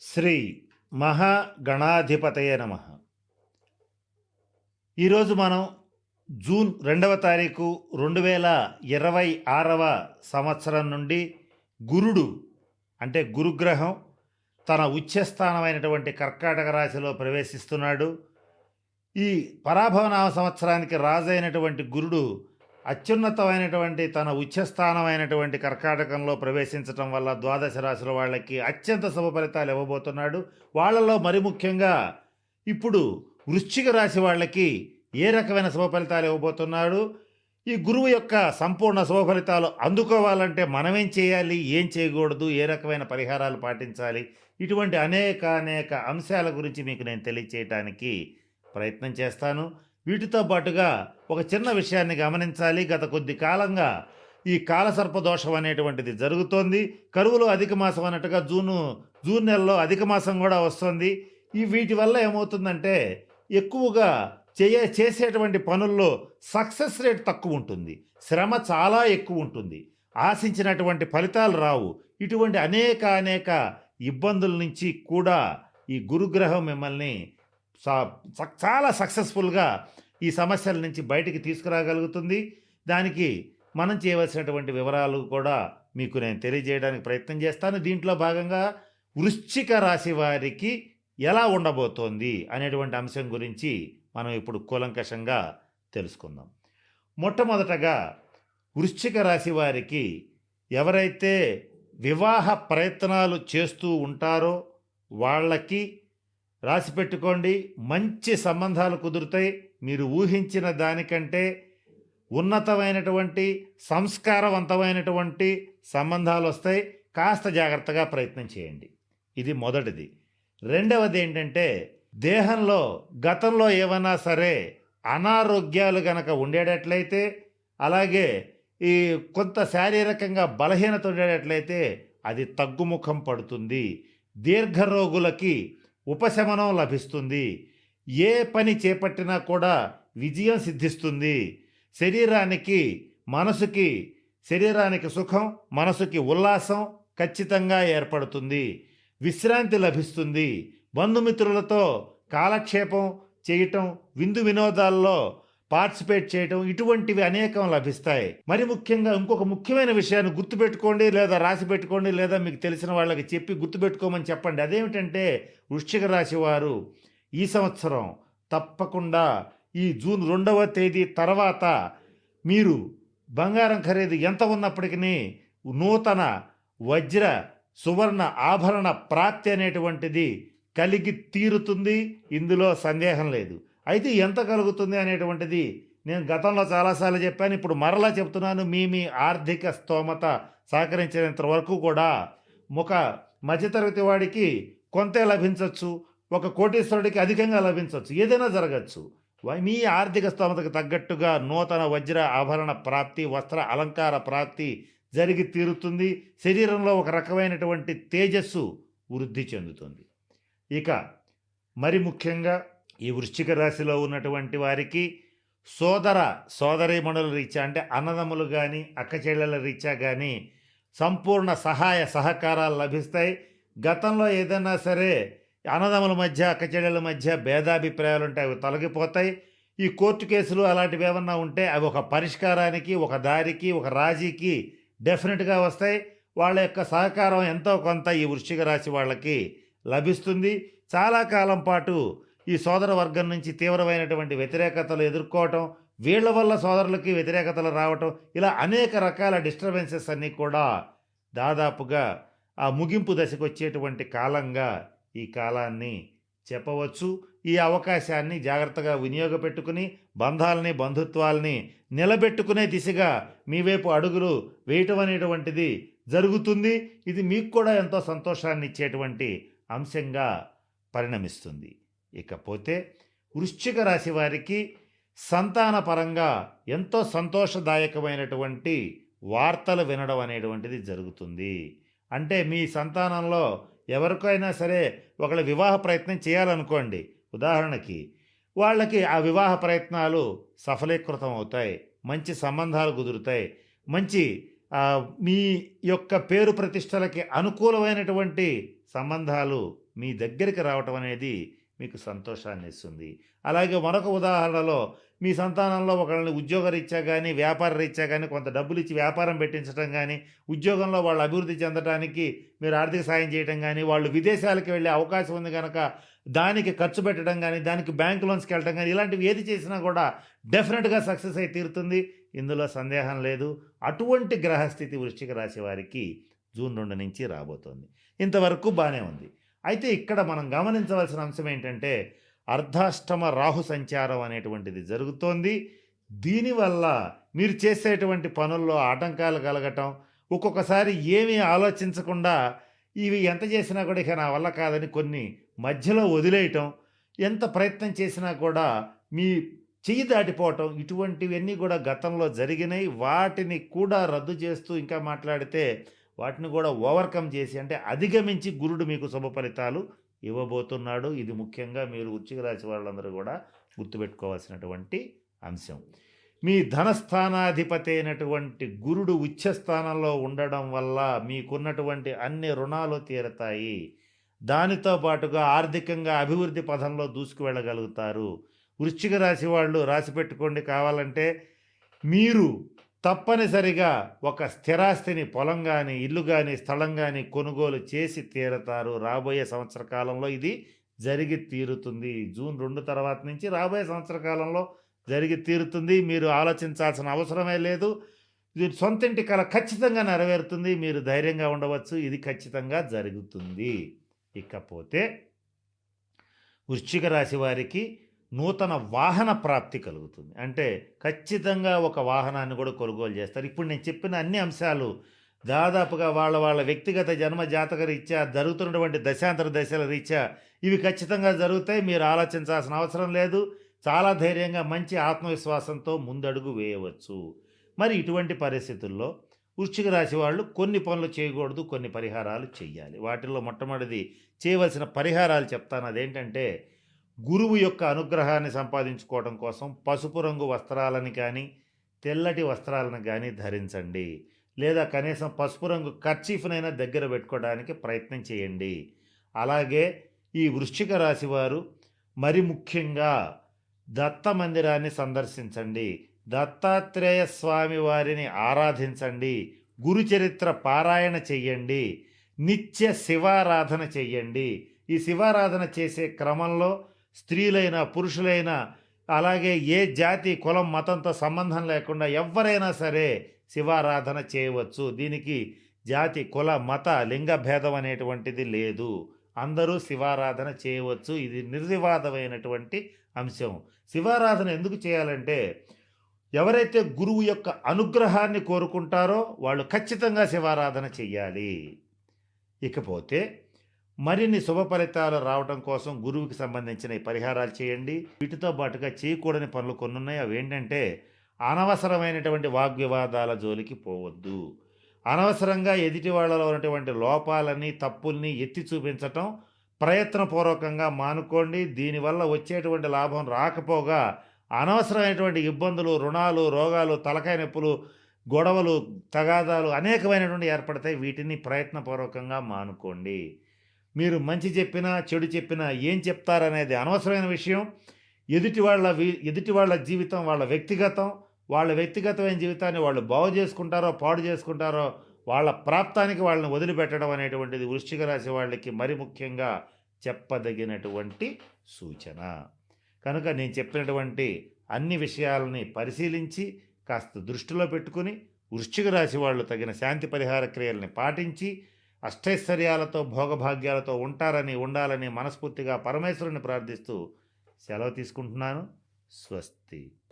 శ్రీ మహాగణాధిపతయ నమ. ఈరోజు మనం జూన్ 2వ తారీఖు 2026వ సంవత్సరం నుండి గురుడు అంటే గురుగ్రహం తన ఉచ్ఛస్థానమైనటువంటి కర్కాటక రాశిలో ప్రవేశిస్తున్నాడు. ఈ పరాభవనామ సంవత్సరానికి రాజైనటువంటి గురుడు అత్యున్నతమైనటువంటి తన ఉచ్ఛస్థానమైనటువంటి కర్కాటకంలో ప్రవేశించటం వల్ల ద్వాదశ రాశుల వాళ్ళకి అత్యంత శుభ ఫలితాలు ఇవ్వబోతున్నాడు. వాళ్ళలో మరి ముఖ్యంగా ఇప్పుడు వృశ్చిక రాశి వాళ్ళకి ఏ రకమైన శుభ ఫలితాలు ఇవ్వబోతున్నాడు, ఈ గురువు యొక్క సంపూర్ణ శుభ ఫలితాలు అందుకోవాలంటే మనమేం చేయాలి, ఏం చేయకూడదు, ఏ రకమైన పరిహారాలు పాటించాలి, ఇటువంటి అనేక అంశాల గురించి మీకు నేను తెలియచేయటానికి ప్రయత్నం చేస్తాను. వీటితో పాటుగా ఒక చిన్న విషయాన్ని గమనించాలి. గత కొద్ది కాలంగా ఈ కాలసర్పదోషం అనేటువంటిది జరుగుతోంది. కరువులో అధిక మాసం అన్నట్టుగా జూన్ నెలలో అధిక మాసం కూడా వస్తుంది. వీటి వల్ల ఏమవుతుందంటే ఎక్కువగా చేసేటువంటి పనుల్లో సక్సెస్ రేట్ తక్కువ ఉంటుంది, శ్రమ చాలా ఎక్కువ ఉంటుంది, ఆశించినటువంటి ఫలితాలు రావు. ఇటువంటి అనేక ఇబ్బందుల నుంచి కూడా ఈ గురుగ్రహం మిమ్మల్ని చాలా సక్సెస్ఫుల్గా ఈ సమస్యల నుంచి బయటికి తీసుకురాగలుగుతుంది. దానికి మనం చేయవలసినటువంటి వివరాలు కూడా మీకు నేను తెలియజేయడానికి ప్రయత్నం చేస్తాను. దీంట్లో భాగంగా వృశ్చిక రాశి వారికి ఎలా ఉండబోతోంది అనేటువంటి అంశం గురించి మనం ఇప్పుడు కూలంకషంగా తెలుసుకుందాం. మొట్టమొదటగా వృశ్చిక రాశి వారికి ఎవరైతే వివాహ ప్రయత్నాలు చేస్తూ ఉంటారో వాళ్ళకి రాసి పెట్టుకోండి, మంచి సంబంధాలు కుదురుతాయి. మీరు ఊహించిన దానికంటే ఉన్నతమైనటువంటి సంస్కారవంతమైనటువంటి సంబంధాలు వస్తాయి. కాస్త జాగ్రత్తగా ప్రయత్నం చేయండి. ఇది మొదటిది. రెండవది ఏంటంటే దేహంలో గతంలో ఏమన్నా సరే అనారోగ్యాలు గనక ఉండేటట్లయితే, అలాగే ఈ కొంత శారీరకంగా బలహీనత ఉండేటట్లయితే అది తగ్గుముఖం పడుతుంది. దీర్ఘరోగులకి ఉపశమనం లభిస్తుంది. ఏ పని చేపట్టినా కూడా విజయం సిద్ధిస్తుంది. శరీరానికి సుఖం, మనసుకి ఉల్లాసం ఖచ్చితంగా ఏర్పడుతుంది. విశ్రాంతి లభిస్తుంది. బంధుమిత్రులతో కాలక్షేపం చేయటం, విందు వినోదాల్లో పార్టిసిపేట్ చేయటం, ఇటువంటివి అనేకం లభిస్తాయి. మరి ముఖ్యంగా ఇంకొక ముఖ్యమైన విషయాన్ని గుర్తుపెట్టుకోండి, లేదా రాసి పెట్టుకోండి, లేదా మీకు తెలిసిన వాళ్ళకి చెప్పి గుర్తుపెట్టుకోమని చెప్పండి. అదేమిటంటే వృశ్చిక రాశి వారు ఈ సంవత్సరం తప్పకుండా ఈ జూన్ 2వ తేదీ తర్వాత మీరు బంగారం ఖరీదు ఎంత ఉన్నప్పటికీ నూతన వజ్ర సువర్ణ ఆభరణ ప్రాప్తి అనేటువంటిది కలిగి తీరుతుంది. ఇందులో సందేహం లేదు. అయితే ఎంత కలుగుతుంది అనేటువంటిది నేను గతంలో చాలాసార్లు చెప్పాను, ఇప్పుడు మరలా చెప్తున్నాను. మీ ఆర్థిక స్తోమత సహకరించేంత వరకు కూడా ఒక మధ్యతరగతి వాడికి కొంతే లభించవచ్చు, ఒక కోటీశ్వరుడికి అధికంగా లభించవచ్చు, ఏదైనా జరగచ్చు. మీ ఆర్థిక స్తోమతకు తగ్గట్టుగా నూతన వజ్ర ఆభరణ ప్రాప్తి, వస్త్ర అలంకార ప్రాప్తి జరిగి తీరుతుంది. శరీరంలో ఒక రకమైనటువంటి తేజస్సు వృద్ధి చెందుతుంది. ఇక మరి ముఖ్యంగా ఈ వృశ్చిక రాశిలో ఉన్నటువంటి వారికి సోదరీమణుల రీత్యా అంటే అన్నదమ్ములు కానీ అక్క చెల్లెల రీత్యా కానీ సంపూర్ణ సహాయ సహకారాలు లభిస్తాయి. గతంలో ఏదైనా సరే అన్నదమ్ముల మధ్య అక్క చెల్లెల మధ్య భేదాభిప్రాయాలు ఉంటాయి, అవి తొలగిపోతాయి. ఈ కోర్టు కేసులు అలాంటివి ఏమన్నా ఉంటే అవి ఒక పరిష్కారానికి, ఒక దారికి, ఒక రాజీకి డెఫినెట్గా వస్తాయి. వాళ్ళ యొక్క సహకారం ఎంతో కొంత ఈ వృశ్చిక రాశి వాళ్ళకి లభిస్తుంది. చాలా కాలం పాటు ఈ సోదర వర్గం నుంచి తీవ్రమైనటువంటి వ్యతిరేకతలు ఎదుర్కోవటం, వీళ్ళ వల్ల సోదరులకి వ్యతిరేకతలు రావటం, ఇలా అనేక రకాల డిస్టర్బెన్సెస్ అన్నీ కూడా దాదాపుగా ఆ ముగింపు దశకు వచ్చేటువంటి కాలంగా ఈ కాలాన్ని చెప్పవచ్చు. ఈ అవకాశాన్ని జాగ్రత్తగా వినియోగపెట్టుకుని బంధుత్వాల్ని నిలబెట్టుకునే దిశగా మీ వైపు అడుగులు వేయటం అనేటువంటిది జరుగుతుంది. ఇది మీకు కూడా ఎంతో సంతోషాన్ని ఇచ్చేటువంటి అంశంగా పరిణమిస్తుంది. ఇకపోతే వృశ్చిక రాశి వారికి సంతానపరంగా ఎంతో సంతోషదాయకమైనటువంటి వార్తలు వినడం అనేటువంటిది జరుగుతుంది. అంటే మీ సంతానంలో ఎవరికైనా సరే ఒకళ్ళ వివాహ ప్రయత్నం చేయాలనుకోండి, ఉదాహరణకి వాళ్ళకి ఆ వివాహ ప్రయత్నాలు సఫలీకృతం అవుతాయి, మంచి సంబంధాలు కుదురుతాయి, మంచి మీ యొక్క పేరు ప్రతిష్టలకి అనుకూలమైనటువంటి సంబంధాలు మీ దగ్గరికి రావటం అనేది మీకు సంతోషాన్ని ఇస్తుంది. అలాగే మరొక ఉదాహరణలో మీ సంతానంలో ఒకళ్ళని ఉద్యోగరీత్యా గానీ, వ్యాపార రీత్యా గానీ కొంత డబ్బులిచ్చి వ్యాపారం పెట్టించటం గానీ, ఉద్యోగంలో వాళ్ళు అభివృద్ధి చెందటానికి మీరు ఆర్థిక సాయం చేయటం గానీ, వాళ్ళు విదేశాలకు వెళ్ళే అవకాశం ఉంది గనక దానికి ఖర్చు పెట్టడం గానీ, దానికి బ్యాంక్ లోన్స్‌కెళ్ళటం గానీ, ఇలాంటివి ఏది చేసినా కూడా డెఫినిట్‌గా సక్సెస్ అయి తీరుతుంది. ఇందులో సందేహం లేదు. అటువంటి గ్రహస్థితి వృశ్చిక రాశి వారికి జూన్ 2 నుంచి రాబోతోంది. ఇంతవరకు బానే ఉంది. అయితే ఇక్కడ మనం గమనించవలసిన అంశం ఏంటంటే, అర్ధాష్టమ రాహు సంచారం అనేటువంటిది జరుగుతోంది. దీనివల్ల మీరు చేసేటువంటి పనుల్లో ఆటంకాలు కలగటం, ఒక్కొక్కసారి ఏమీ ఆలోచించకుండా ఇవి ఎంత చేసినా కూడా ఇక నా వల్ల కాదని కొన్ని మధ్యలో వదిలేయటం, ఎంత ప్రయత్నం చేసినా కూడా మీ చెయ్యి దాటిపోవటం, ఇటువంటివన్నీ కూడా గతంలో జరిగినాయి. వాటిని కూడా రద్దు చేస్తూ ఇంకా మాట్లాడితే వాటిని కూడా ఓవర్‌కమ్ చేసి అంటే అధిగమించి గురుడు మీకు శుభ ఫలితాలు ఇవ్వబోతున్నాడు. ఇది ముఖ్యంగా మీరు వృశ్చిక రాశి వాళ్ళందరూ కూడా గుర్తుపెట్టుకోవాల్సినటువంటి అంశం. మీ ధనస్థానాధిపతి అయినటువంటి గురుడు ఉచ్చ స్థానంలో ఉండడం వల్ల మీకున్నటువంటి అన్ని రుణాలు తీరతాయి. దానితో పాటుగా ఆర్థికంగా అభివృద్ధి పథంలో దూసుకు వెళ్ళగలుగుతారు. వృశ్చిక రాశి వాళ్ళు రాసిపెట్టుకోండి కావాలంటే, మీరు తప్పనిసరిగా ఒక స్థిరాస్తిని పొలం గాని, ఇల్లు గాని, స్థలం గాని కొనుగోలు చేసి తీరతారు. రాబోయే సంవత్సర కాలంలో ఇది జరిగి తీరుతుంది. జూన్ 2 తర్వాత నుంచి రాబోయే సంవత్సర కాలంలో జరిగి తీరుతుంది. మీరు ఆలోచించాల్సిన అవసరమే లేదు. ఇది సొంతింటి కల ఖచ్చితంగా నెరవేరుతుంది. మీరు ధైర్యంగా ఉండవచ్చు. ఇది ఖచ్చితంగా జరుగుతుంది. ఇకపోతే వృశ్చిక రాశి వారికి నూతన వాహన ప్రాప్తి కలుగుతుంది. అంటే ఖచ్చితంగా ఒక వాహనాన్ని కూడా కొనుగోలు చేస్తారు. ఇప్పుడు నేను చెప్పిన అన్ని అంశాలు దాదాపుగా వాళ్ళ వ్యక్తిగత జన్మ జాతక రీత్యా జరుగుతున్నటువంటి దశాంతర దశల రీత్యా ఇవి ఖచ్చితంగా జరుగుతాయి. మీరు ఆలోచించాల్సిన అవసరం లేదు. చాలా ధైర్యంగా మంచి ఆత్మవిశ్వాసంతో ముందడుగు వేయవచ్చు. మరి ఇటువంటి పరిస్థితుల్లో వృశ్చిక రాశి వాళ్ళు కొన్ని పనులు చేయకూడదు, కొన్ని పరిహారాలు చెయ్యాలి. వాటిల్లో మొట్టమొదటిది చేయవలసిన పరిహారాలు చెప్తాను. అదేంటంటే, గురువు యొక్క అనుగ్రహాన్ని సంపాదించుకోవడం కోసం పసుపు రంగు వస్త్రాలను కానీ, తెల్లటి వస్త్రాలను కానీ ధరించండి. లేదా కనీసం పసుపు రంగు కర్చీఫ్‌నైనా దగ్గర పెట్టుకోవడానికి ప్రయత్నం చేయండి. అలాగే ఈ వృశ్చిక రాశి వారు మరి ముఖ్యంగా దత్త మందిరాన్ని సందర్శించండి. దత్తాత్రేయ స్వామి వారిని ఆరాధించండి. గురు చరిత్ర పారాయణ చెయ్యండి. నిత్య శివారాధన చెయ్యండి. ఈ శివారాధన చేసే క్రమంలో స్త్రీలైనా పురుషులైనా అలాగే ఏ జాతి కులం మతంతో సంబంధం లేకుండా ఎవరైనా సరే శివారాధన చేయవచ్చు. దీనికి జాతి కుల మత లింగ భేదం అనేటువంటిది లేదు. అందరూ శివారాధన చేయవచ్చు. ఇది నిర్వివాదమైనటువంటి అంశం. శివారాధన ఎందుకు చేయాలంటే, ఎవరైతే గురువు యొక్క అనుగ్రహాన్ని కోరుకుంటారో వాళ్ళు ఖచ్చితంగా శివారాధన చెయ్యాలి. ఇకపోతే మరిన్ని శుభ ఫలితాలు రావడం కోసం గురువుకి సంబంధించిన ఈ పరిహారాలు చేయండి. వీటితో పాటుగా చేయకూడని పనులు కొన్ని ఉన్నాయి. అవేంటంటే, అనవసరమైనటువంటి వాగ్వివాదాల జోలికి పోవద్దు. అనవసరంగా ఎదుటి వాళ్ళలో ఉన్నటువంటి లోపాలని తప్పుల్ని ఎత్తి చూపించటం ప్రయత్నపూర్వకంగా మానుకోండి. దీనివల్ల వచ్చేటువంటి లాభం రాకపోగా అనవసరమైనటువంటి ఇబ్బందులు, రుణాలు, రోగాలు, తలకాయ నొప్పులు, గొడవలు, తగాదాలు అనేకమైనటువంటి ఏర్పడతాయి. వీటిని ప్రయత్నపూర్వకంగా మానుకోండి. మీరు మంచి చెప్పినా చెడు చెప్పినా ఏం చెప్తారనేది అనవసరమైన విషయం. ఎదుటి వాళ్ళ జీవితం వాళ్ళ వ్యక్తిగతం. వాళ్ళ వ్యక్తిగతమైన జీవితాన్ని వాళ్ళు బాగు చేసుకుంటారో పాడు చేసుకుంటారో వాళ్ళ ప్రాప్తానికి వాళ్ళని వదిలిపెట్టడం అనేటువంటిది వృశ్చిక రాశి వాళ్ళకి మరి ముఖ్యంగా చెప్పదగినటువంటి సూచన. కనుక నేను చెప్పినటువంటి అన్ని విషయాలని పరిశీలించి కాస్త దృష్టిలో పెట్టుకుని వృశ్చిక రాశి వాళ్ళు తగిన శాంతి పరిహార క్రియల్ని పాటించి అష్టైశ్వర్యాలతో భోగభాగ్యాలతో ఉండాలని మనస్ఫూర్తిగా పరమేశ్వరుని ప్రార్థిస్తూ సెలవు తీసుకుంటున్నాను. స్వస్తి.